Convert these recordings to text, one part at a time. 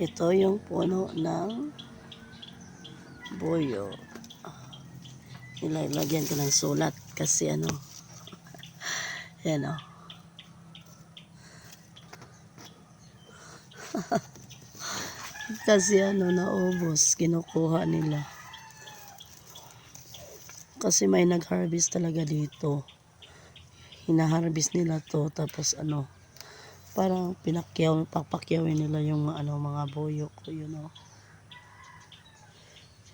Ito yung puno ng buyo. Nilagyan ko ng sulat kasi ano, yan o. Kasi ano, naubos, kinukuha nila. Kasi may nag-harvest talaga dito. Hina-harvest nila to, tapos ano, parang papakyawin nila yung ano, mga buyo ko, yun o.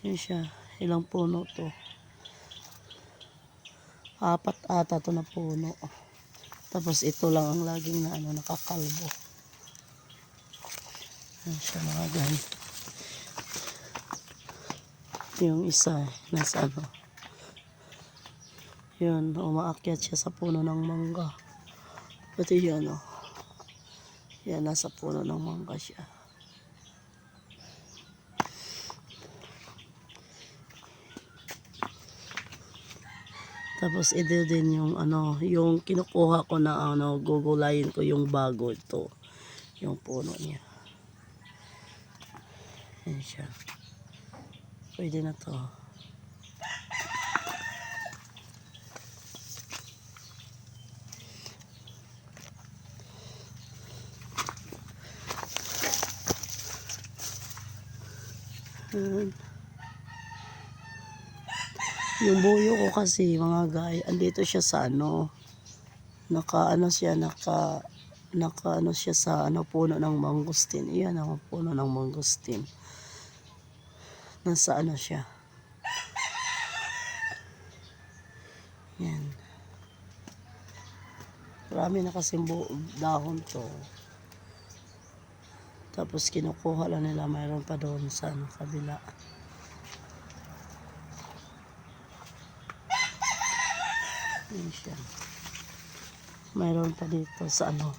Yun siya, ilang puno to. 4 ata to na puno. Tapos ito lang ang laging na ano, nakakalbo. Yan siya mga guys. Yung isa, nasa ano. Yun, umaakyat siya sa puno ng mangga. Pati yan o. Yan, nasa puno ng mangga siya. Tapos ito din yung ano, yung kinukuha ko na ano, gugulayin ko yung bago ito. Yung puno niya. Yan siya. Pwede na to. Yung buyo ko kasi mga guys, andito siya sa ano, naka ano siya sa ano, puno ng mangustin. Iyan ang puno ng mangustin. Nasa ano siya. Yan. Marami na kasing dahon to. Tapos kinukuha lang nila, mayroon pa doon sa ano, kabila. Yan siya. Mayroon pa dito sa ano.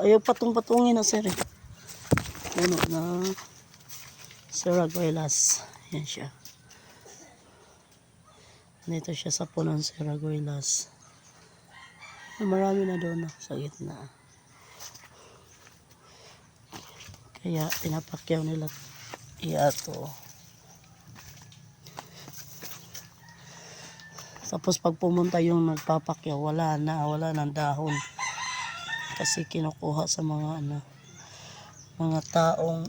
Ayaw patungin na sir. Puno na Seraguelas. Yan siya. Dito siya sa puno ng Seraguelas. Marami na doon sa gitna. Kaya pinapakyaw nila to. Tapos pag pumunta yung nagpapakyaw, wala ng dahon. Kasi kinukuha sa mga ano, mga taong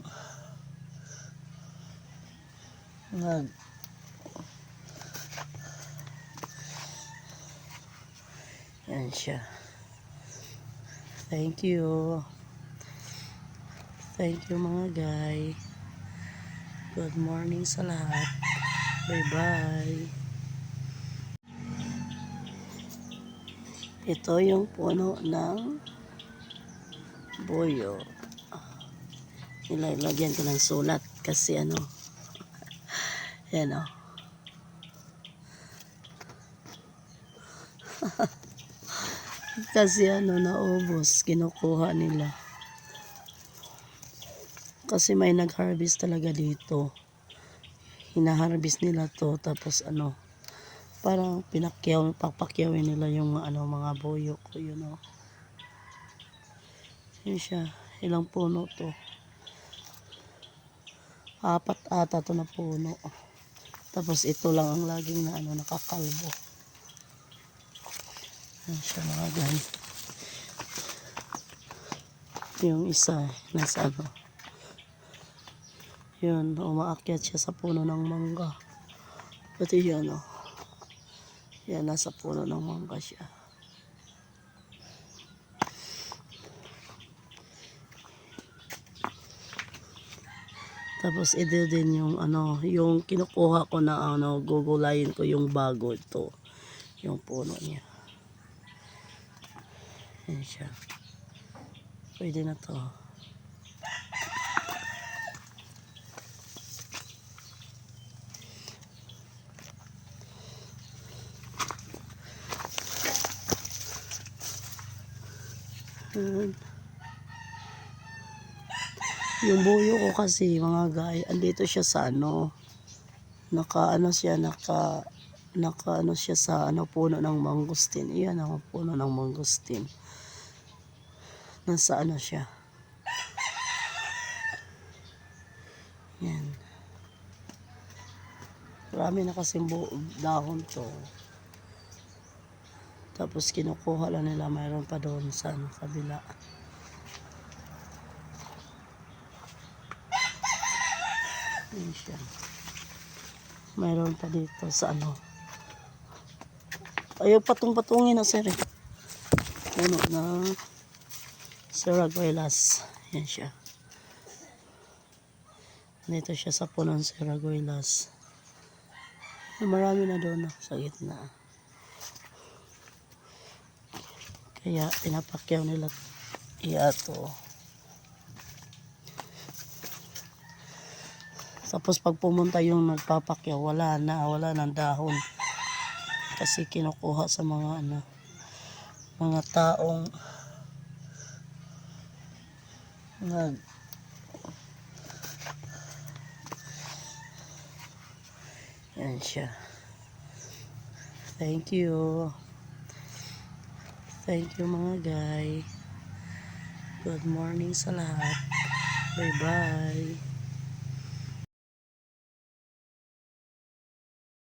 yan siya. Thank you. Thank you mga guys. Good morning sa lahat. Bye-bye. Ito yung puno ng buyo. Nilagyan ko ng sulat kasi ano, yan o. Kasi ano, naubos, kinukuha nila. Kasi may nag-harvest talaga dito. Hina-harvest nila to, tapos ano, parang papakyawin nila yung ano, mga buyo ko, yun o. Yun siya, ilang puno to. 4 ata to na puno. Tapos ito lang ang laging na ano, nakakalbo. Yan siya mga guys. Yung isa, nasa ano. Yun, umaakyat siya sa puno ng mangga. Pati yan o. Yan, nasa puno ng mangga siya. Tapos ito din yung ano, yung kinukuha ko na ano, gugulayin ko yung bago ito. Yung puno niya. Yan siya. Pwede na to. Yung buyo ko kasi mga guys, andito siya sa ano, naka ano siya sa ano, puno ng mangustin. Iyan ang puno ng mangustin. Nasa ano siya. Marami na kasing dahon to. Tapos kinukuha lang nila, mayroon pa doon sa kabila. Ayan siya. Mayroon pa dito sa ayaw patungin na sir eh. Puno na Saraguelas. Yan siya. Dito siya sa punong Saraguelas. Marami na doon sa gitna. Kaya pinapakyaw nila to. Tapos pag pumunta yung nagpapakyaw, wala ng dahon. Kasi kinukuha sa mga mga taong yan siya. Thank you mga guy. Good morning sa lahat. Bye bye.